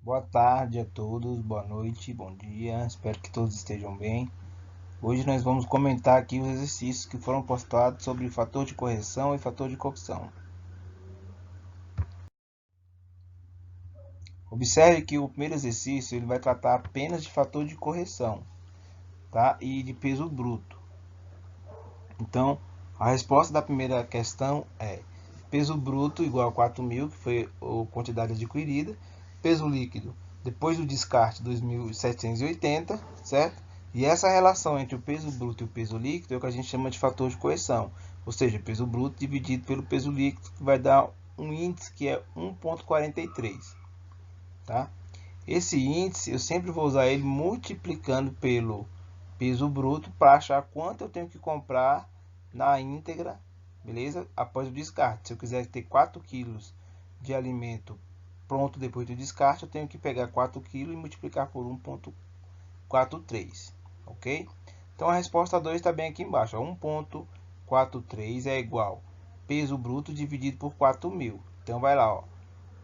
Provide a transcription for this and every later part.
Boa tarde a todos, boa noite, bom dia, espero que todos estejam bem. Hoje nós vamos comentar aqui os exercícios que foram postados sobre fator de correção e fator de cocção. Observe que o primeiro exercício ele vai tratar apenas de fator de correção, tá? E de peso bruto. Então, a resposta da primeira questão é peso bruto igual a 4.000, que foi a quantidade adquirida, peso líquido depois do descarte 2.780, certo? E essa relação entre o peso bruto e o peso líquido é o que a gente chama de fator de correção, ou seja, peso bruto dividido pelo peso líquido, que vai dar um índice que é 1,43, tá? Esse índice eu sempre vou usar ele multiplicando pelo peso bruto para achar quanto eu tenho que comprar na íntegra, beleza? Após o descarte. Se eu quiser ter 4 quilos de alimento pronto depois do descarte, eu tenho que pegar 4 quilos e multiplicar por 1,43, ok? Então a resposta 2 está bem aqui embaixo. 1,43 é igual peso bruto dividido por 4.000. Então vai lá, ó.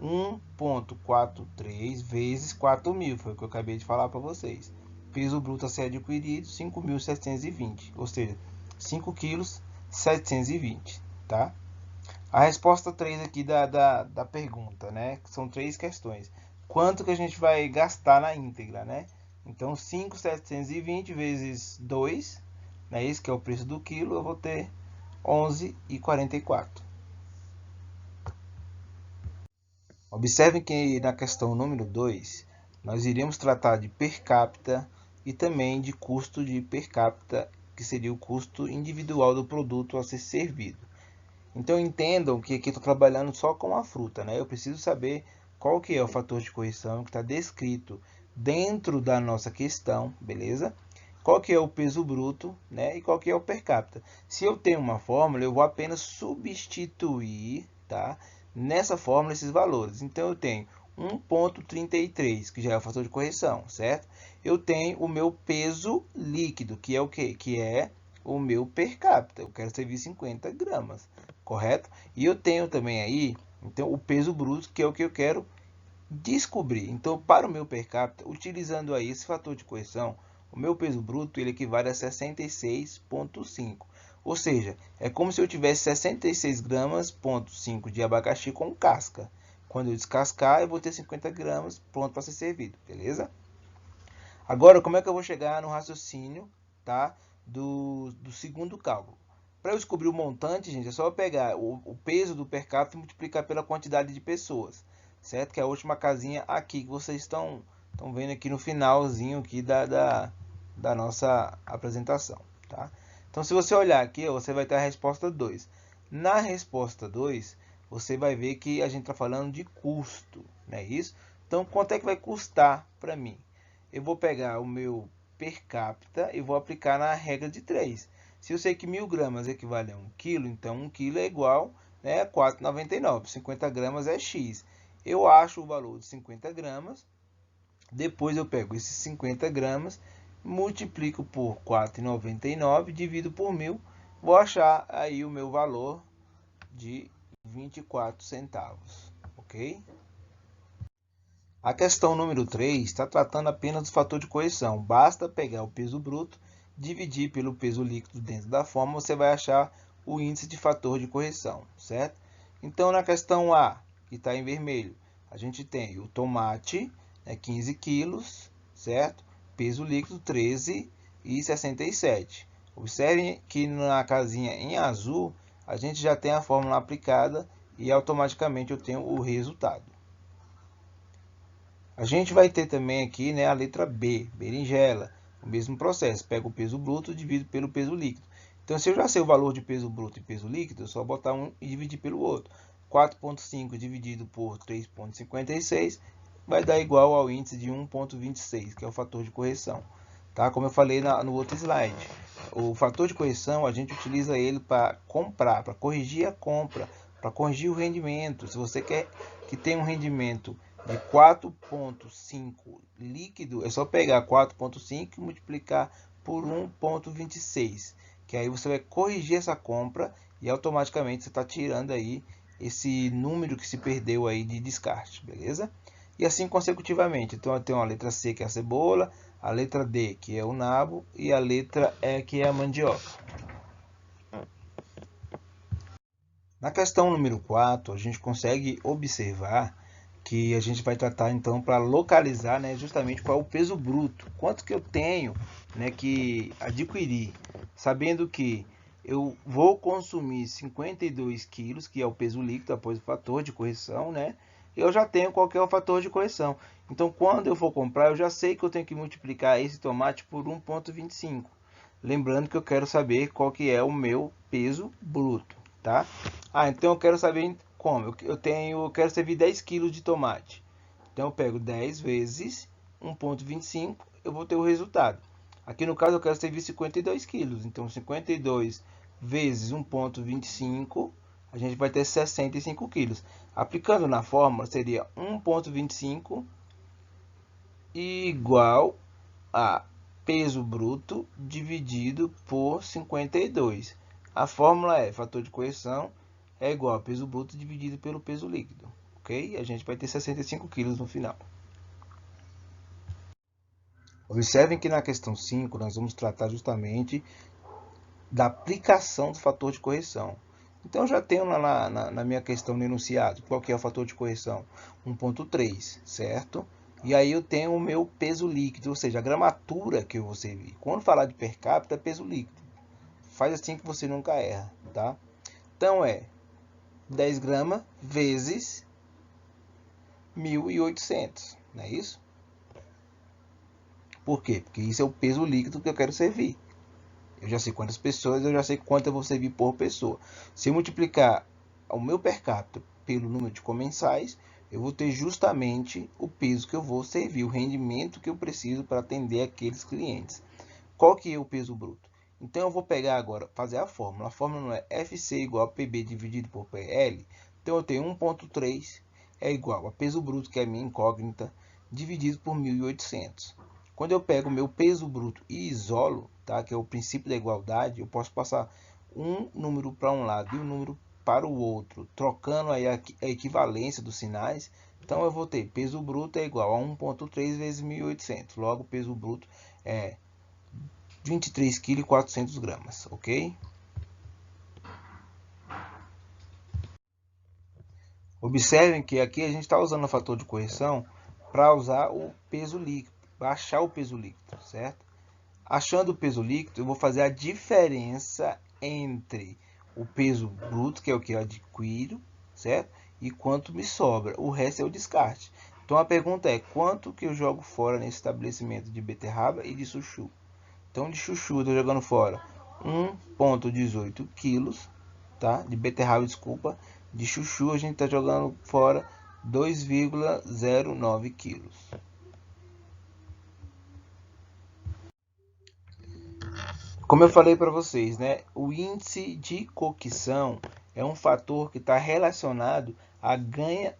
1,43 vezes 4.000, foi o que eu acabei de falar para vocês. Peso bruto a ser adquirido, 5.720, ou seja, 5 quilos 720, tá? A resposta 3 aqui da pergunta, né? São 3 questões. Quanto que a gente vai gastar na íntegra, né? Então, 5.720 vezes 2, né? Esse que é o preço do quilo, eu vou ter 11,44. Observem que na questão número 2, nós iremos tratar de per capita e também de custo de per capita, que seria o custo individual do produto a ser servido. Então entendam que aqui estou trabalhando só com a fruta, né? Eu preciso saber qual que é o fator de correção que está descrito dentro da nossa questão, beleza? Qual que é o peso bruto, né? E qual que é o per capita. Se eu tenho uma fórmula, eu vou apenas substituir, tá? Nessa fórmula esses valores. Então eu tenho 1,33, que já é o fator de correção, certo? Eu tenho o meu peso líquido, que é o quê? Que é o meu per capita. Eu quero servir 50 gramas, correto? E eu tenho também aí, então, o peso bruto, que é o que eu quero descobrir. Então, para o meu per capita, utilizando aí esse fator de correção, o meu peso bruto ele equivale a 66,5. Ou seja, é como se eu tivesse 66 gramas, 5 de abacaxi com casca. Quando eu descascar, eu vou ter 50 gramas pronto para ser servido, beleza? Agora, como é que eu vou chegar no raciocínio, tá, do segundo cálculo? Para eu descobrir o montante, gente, é só eu pegar o peso do per capita e multiplicar pela quantidade de pessoas, certo? Que é a última casinha aqui que vocês estão vendo aqui no finalzinho aqui da nossa apresentação, tá? Então, se você olhar aqui, você vai ter a resposta 2. Na resposta 2, você vai ver que a gente está falando de custo, não é isso? Então, quanto é que vai custar para mim? Eu vou pegar o meu per capita e vou aplicar na regra de 3. Se eu sei que 1.000 gramas equivale a 1 quilo, então 1 quilo é igual, né, a 4,99. 50 gramas é X. Eu acho o valor de 50 gramas, depois eu pego esses 50 gramas, multiplico por 4,99, divido por 1.000, vou achar aí o meu valor de 24 centavos, ok? A questão número 3 está tratando apenas do fator de correção. Basta pegar o peso bruto, dividir pelo peso líquido dentro da fórmula, você vai achar o índice de fator de correção, certo? Então, na questão A, que está em vermelho, a gente tem o tomate, 15 quilos, certo? Peso líquido 13,67. Observem que na casinha em azul, a gente já tem a fórmula aplicada e automaticamente eu tenho o resultado. A gente vai ter também aqui, né, a letra B, berinjela, o mesmo processo, pega o peso bruto e divido pelo peso líquido. Então, se eu já sei o valor de peso bruto e peso líquido, é só botar um e dividir pelo outro. 4,5 dividido por 3,56 vai dar igual ao índice de 1,26, que é o fator de correção. Tá? Como eu falei no outro slide, o fator de correção a gente utiliza ele para comprar, para corrigir a compra, para corrigir o rendimento. Se você quer que tenha um rendimento de 4,5 líquido, é só pegar 4,5 e multiplicar por 1,26, que aí você vai corrigir essa compra e automaticamente você está tirando aí esse número que se perdeu aí de descarte, beleza? e assim consecutivamente. Então eu tenho a letra C, que é a cebola, a letra D, que é o nabo, e a letra E, que é a mandioca. Na questão número 4, a gente consegue observar que a gente vai tratar então para localizar, né, justamente qual é o peso bruto, quanto que eu tenho, né, que adquirir, sabendo que eu vou consumir 52 quilos, que é o peso líquido após o fator de correção, né? Eu já tenho qual que é o fator de correção. Então, quando eu for comprar, eu já sei que eu tenho que multiplicar esse tomate por 1,25. Lembrando que eu quero saber qual que é o meu peso bruto, tá? Então eu quero saber como. Eu quero servir 10 kg de tomate. Então eu pego 10 vezes 1,25, eu vou ter o resultado. Aqui no caso eu quero servir 52 quilos. Então 52 vezes 1,25, a gente vai ter 65 quilos. Aplicando na fórmula, seria 1,25 igual a peso bruto dividido por 52. A fórmula é fator de correção é igual a peso bruto dividido pelo peso líquido, ok? A gente vai ter 65 quilos no final. Observem que na questão 5 nós vamos tratar justamente da aplicação do fator de correção. Então, eu já tenho lá na minha questão no enunciado, qual que é o fator de correção? 1,3, certo? E aí eu tenho o meu peso líquido, ou seja, a gramatura que eu vou servir. Quando falar de per capita, é peso líquido. Faz assim que você nunca erra, tá? Então, é 10 gramas vezes 1.800, não é isso? Por quê? Porque isso é o peso líquido que eu quero servir. Eu já sei quantas pessoas, eu já sei quanto eu vou servir por pessoa. Se eu multiplicar o meu per capita pelo número de comensais, eu vou ter justamente o peso que eu vou servir, o rendimento que eu preciso para atender aqueles clientes. Qual que é o peso bruto? Então eu vou pegar agora, fazer a fórmula. A fórmula não é FC igual a PB dividido por PL. Então eu tenho 1,3 é igual a peso bruto, que é a minha incógnita, dividido por 1.800. Quando eu pego o meu peso bruto e isolo, tá, que é o princípio da igualdade, eu posso passar um número para um lado e um número para o outro, trocando aí a equivalência dos sinais. Então eu vou ter peso bruto é igual a 1,3 vezes 1.800. Logo, o peso bruto é 23,4 kg, ok? Observem que aqui a gente está usando o fator de correção para usar o peso líquido, para achar o peso líquido, certo? Achando o peso líquido, eu vou fazer a diferença entre o peso bruto, que é o que eu adquiro, certo? E quanto me sobra. O resto é o descarte. Então a pergunta é, quanto que eu jogo fora nesse estabelecimento de beterraba e de chuchu? Então de chuchu eu estou jogando fora 1,18 quilos, tá? De beterraba, desculpa. De chuchu a gente está jogando fora 2,09 quilos. Como eu falei para vocês, né, o índice de cocção é um fator que está relacionado a ganho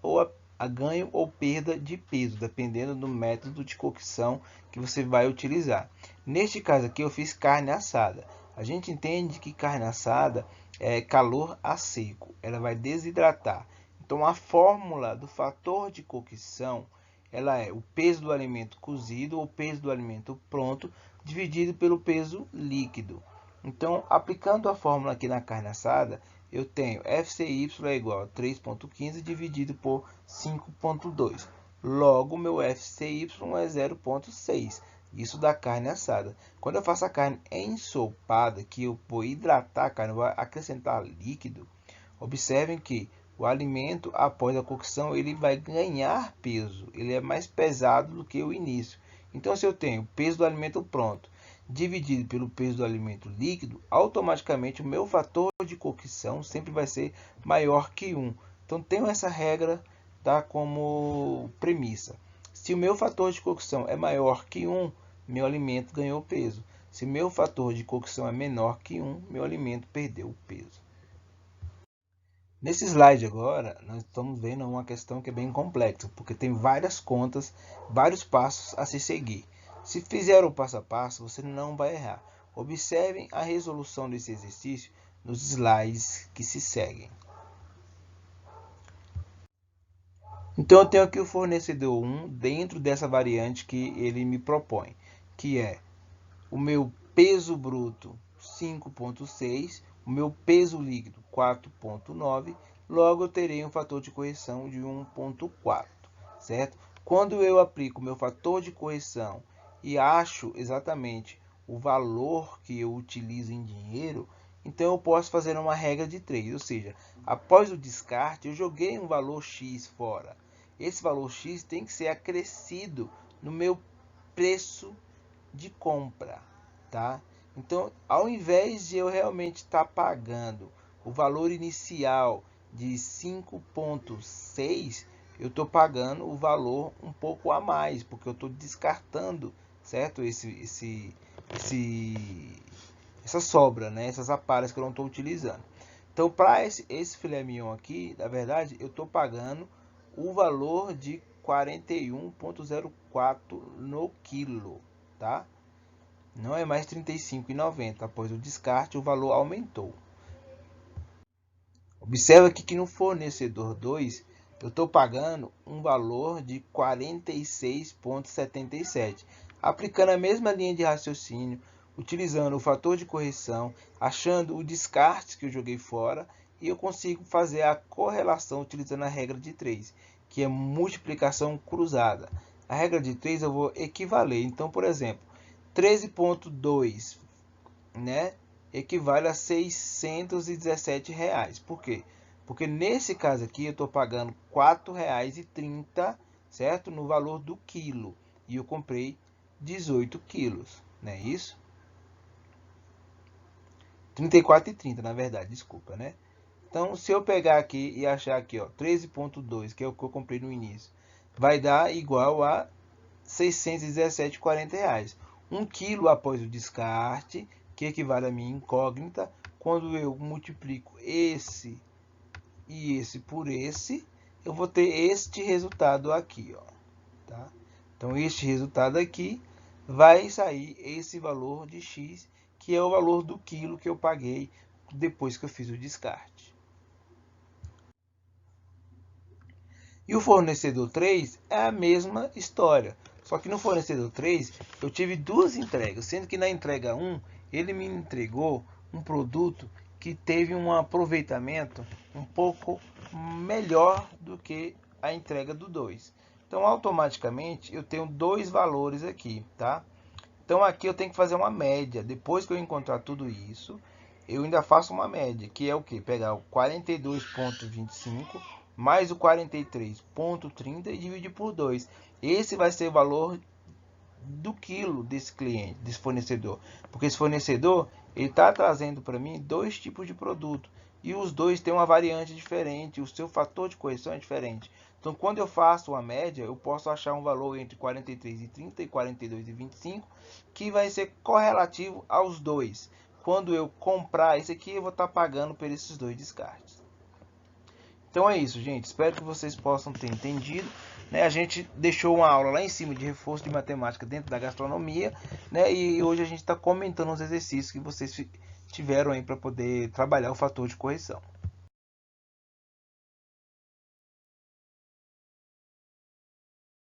ou perda de peso, dependendo do método de cocção que você vai utilizar. Neste caso aqui eu fiz carne assada. A gente entende que carne assada é calor a seco, ela vai desidratar. Então a fórmula do fator de cocção ela é o peso do alimento cozido ou peso do alimento pronto dividido pelo peso líquido. Então, aplicando a fórmula aqui na carne assada, eu tenho FCY é igual a 3,15 dividido por 5,2. Logo, meu FCY é 0,6. Isso da carne assada. Quando eu faço a carne ensopada, que eu vou hidratar a carne, vou acrescentar líquido, observem que o alimento, após a cocção, ele vai ganhar peso. Ele é mais pesado do que o início. Então, se eu tenho o peso do alimento pronto dividido pelo peso do alimento líquido, automaticamente o meu fator de cocção sempre vai ser maior que 1. Então, tenho essa regra, tá, como premissa. Se o meu fator de cocção é maior que 1, meu alimento ganhou peso. Se meu fator de cocção é menor que 1, meu alimento perdeu peso. Nesse slide agora, nós estamos vendo uma questão que é bem complexa, porque tem várias contas, vários passos a se seguir. Se fizer o passo a passo, você não vai errar. Observem a resolução desse exercício nos slides que se seguem. Então eu tenho aqui o fornecedor 1 dentro dessa variante que ele me propõe, que é o meu peso bruto 5,6, o meu peso líquido 4,9, logo eu terei um fator de correção de 1,4, certo? Quando eu aplico o meu fator de correção e acho exatamente o valor que eu utilizo em dinheiro, então eu posso fazer uma regra de 3, ou seja, após o descarte eu joguei um valor X fora. Esse valor X tem que ser acrescido no meu preço de compra, tá? Então, ao invés de eu realmente estar pagando o valor inicial de 5,6, eu estou pagando o valor um pouco a mais, porque eu estou descartando, certo? Essa sobra, né? Essas aparas que eu não estou utilizando. Então, para esse filé mignon aqui, na verdade, eu estou pagando o valor de 41,04 no quilo, tá? Não é mais R$ 35,90. Após o descarte, o valor aumentou. Observa aqui que no fornecedor 2, eu estou pagando um valor de R$ 46,77. Aplicando a mesma linha de raciocínio, utilizando o fator de correção, achando o descarte que eu joguei fora, e eu consigo fazer a correlação utilizando a regra de 3, que é multiplicação cruzada. A regra de 3 eu vou equivaler. Então, por exemplo, 13,2, né, equivale a R$ 617. Por quê? Porque nesse caso aqui eu estou pagando R$ 4,30, certo? No valor do quilo. E eu comprei 18 quilos, não é isso? 34,30 na verdade, desculpa, né? Então, se eu pegar aqui e achar aqui, ó, 13,2, que é o que eu comprei no início, vai dar igual a R$ 617,40. 1 quilo após o descarte, que equivale a minha incógnita, quando eu multiplico esse e esse por esse, eu vou ter este resultado aqui, ó, tá? Então, este resultado aqui vai sair esse valor de X, que é o valor do quilo que eu paguei depois que eu fiz o descarte. E o fornecedor 3 é a mesma história. Só que no fornecedor 3 eu tive duas entregas, sendo que na entrega 1 ele me entregou um produto que teve um aproveitamento um pouco melhor do que a entrega do 2. Então automaticamente eu tenho dois valores aqui, tá? Então aqui eu tenho que fazer uma média. Depois que eu encontrar tudo isso, eu ainda faço uma média, que é o que? Pegar o 42,25 mais o 43,30 e dividir por 2. Esse vai ser o valor do quilo desse cliente, desse fornecedor. Porque esse fornecedor, ele está trazendo para mim dois tipos de produto. E os dois têm uma variante diferente, o seu fator de correção é diferente. Então, quando eu faço uma média, eu posso achar um valor entre 43,30 e 42,25, que vai ser correlativo aos dois. Quando eu comprar esse aqui, eu vou estar pagando por esses dois descartes. Então é isso, gente. Espero que vocês possam ter entendido. Né? A gente deixou uma aula lá em cima de reforço de matemática dentro da gastronomia, né? E hoje a gente está comentando os exercícios que vocês tiveram aí para poder trabalhar o fator de correção.